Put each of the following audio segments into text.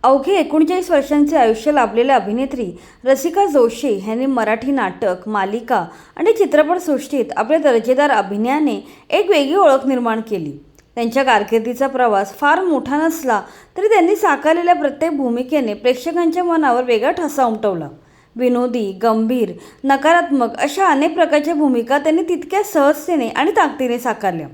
अवघे 39 वर्षांचे आयुष्य लाभलेल्या अभिनेत्री रसिका जोशी यांनी मराठी नाटक, मालिका आणि चित्रपटसृष्टीत आपल्या दर्जेदार अभिनयाने एक वेगळी ओळख निर्माण केली. त्यांच्या कारकिर्दीचा प्रवास फार मोठा नसला तरी त्यांनी साकारलेल्या प्रत्येक भूमिकेने प्रेक्षकांच्या मनावर वेगळा ठसा उमटवला. विनोदी, गंभीर, नकारात्मक अशा अनेक प्रकारच्या भूमिका त्यांनी तितक्या सहजतेने आणि ताकदीने साकारल्या.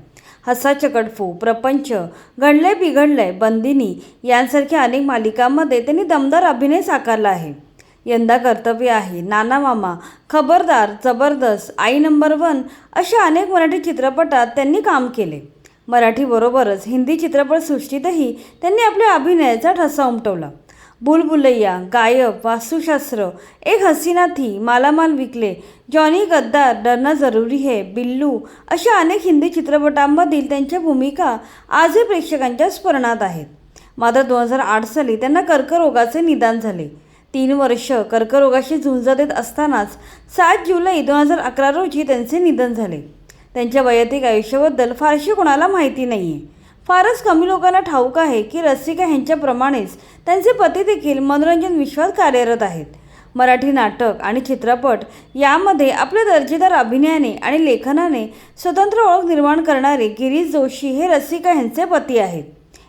हसा चकटफू, प्रपंच, घडलंय बिघडलंय, बंदिनी यांसारख्या अनेक मालिकांमध्ये त्यांनी दमदार अभिनय साकारला आहे. यंदा कर्तव्य आहे, नाना मामा, खबरदार, जबरदस्त, आई नंबर 1 अशा अनेक मराठी चित्रपटात त्यांनी काम केले. मराठीबरोबरच हिंदी चित्रपटसृष्टीतही त्यांनी आपल्या अभिनयाचा ठसा उमटवला. भूलभुलैया, गायब, वास्तुशास्त्र, एक हसीना थी, मालामाल विकले, जॉनी गद्दार, डरना जरूरी है, बिल्लू अशा अनेक हिंदी चित्रपटांमधील त्यांच्या भूमिका आजही प्रेक्षकांच्या स्मरणात आहेत. मात्र 2008 साली त्यांना कर्करोगाचे निदान झाले. 3 वर्ष कर्करोगाशी झुंज देत असतानाच 7 जुलै 2011 रोजी त्यांचे निधन झाले. त्यांच्या वैयक्तिक आयुष्याबद्दल फारशी कोणाला माहिती नाही आहे. फारच कमी लोकांना ठाऊक आहे की रसिका यांच्याप्रमाणेच त्यांचे पती देखील मनोरंजन विश्वात कार्यरत आहेत. मराठी नाटक आणि चित्रपट यामध्ये आपल्या दर्जेदार अभिनयाने आणि लेखनाने स्वतंत्र ओळख निर्माण करणारे गिरीश जोशी हे रसिका यांचे पती आहेत.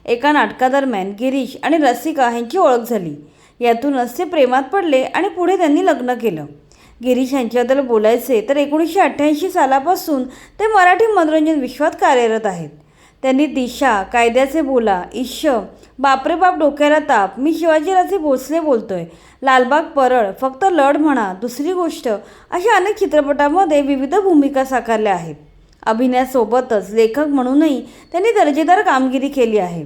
एका नाटकादरम्यान गिरीश आणि रसिका यांची ओळख झाली. यातूनच ते प्रेमात पडले आणि पुढे त्यांनी लग्न केलं. गिरीश यांच्याबद्दल बोलायचे तर 1988 सालापासून ते मराठी मनोरंजन विश्वात कार्यरत आहेत. त्यांनी दिशा, कायद्याचे बोला, इश्श, बापरे बाप डोक्याला ताप, मी शिवाजीराजे भोसले बोलतोय, लालबाग परळ, फक्त लढ म्हणा, दुसरी गोष्ट अशा अनेक चित्रपटांमध्ये विविध भूमिका साकारल्या आहेत. अभिनयासोबतच लेखक म्हणूनही त्यांनी दर्जेदार कामगिरी केली आहे.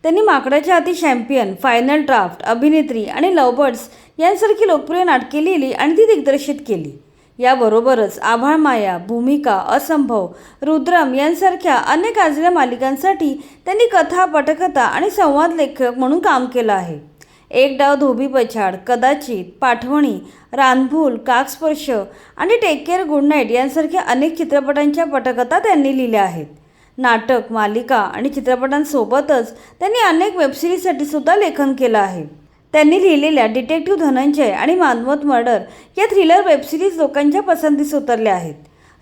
त्यांनी माकडाच्या हाती चॅम्पियन, फायनल ड्राफ्ट, अभिनेत्री आणि लव्हबर्ड्स यांसारखी लोकप्रिय नाटके लिहिली आणि ती दिग्दर्शित केली. याबरोबरच आभाळमाया, भूमिका, असंभव, रुद्रम यांसारख्या अनेक गाजलेल्या मालिकांसाठी त्यांनी कथा, पटकथा आणि संवाद लेखक म्हणून काम केलं आहे. एक डाव धोबी पछाड, कदाचित, पाठवणी, रानभूल, काकस्पर्श आणि टेक केअर गुड नाईट यांसारख्या अनेक चित्रपटांच्या पटकथा त्यांनी लिहिल्या आहेत. नाटक, मालिका आणि चित्रपटांसोबतच त्यांनी अनेक वेबसिरीजसाठी सुद्धा लेखन केलं आहे. त्यांनी लिहिलेल्या डिटेक्टिव्ह धनंजय आणि मानवत मर्डर या थ्रिलर वेबसिरीज लोकांच्या पसंतीस उतरल्या आहेत.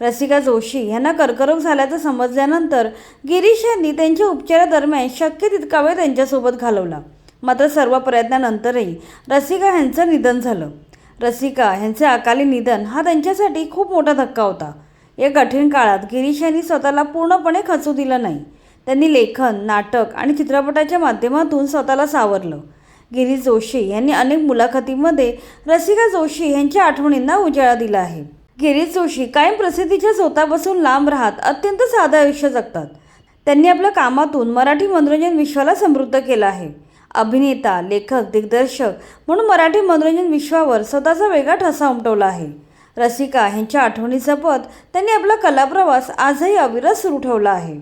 रसिका जोशी यांना कर्करोग झाल्याचं समजल्यानंतर गिरीश यांनी त्यांच्या उपचारादरम्यान शक्य तितका वेळ त्यांच्यासोबत घालवला. मात्र सर्व प्रयत्नानंतरही रसिका यांचं निधन झालं. रसिका यांचे अकाली निधन हा त्यांच्यासाठी खूप मोठा धक्का होता. या कठीण काळात गिरीश यांनी स्वतःला पूर्णपणे खचू दिलं नाही. त्यांनी लेखन, नाटक आणि चित्रपटाच्या माध्यमातून स्वतःला सावरलं. गिरीश जोशी यांनी अनेक मुलाखतींमध्ये रसिका जोशी यांच्या आठवणींना उजाळा दिला आहे. गिरीश जोशी कायम प्रसिद्धीच्या झोतापासून लांब राहत अत्यंत साधं आयुष्य जगतात. त्यांनी आपल्या कामातून मराठी मनोरंजन विश्वाला समृद्ध केलं आहे. अभिनेता, लेखक, दिग्दर्शक म्हणून मराठी मनोरंजन विश्वावर स्वतःचा वेगळा ठसा उमटवला आहे. रसिका यांच्या आठवणी जपत त्यांनी आपला कलाप्रवास आजही अविरत सुरू ठेवला आहे.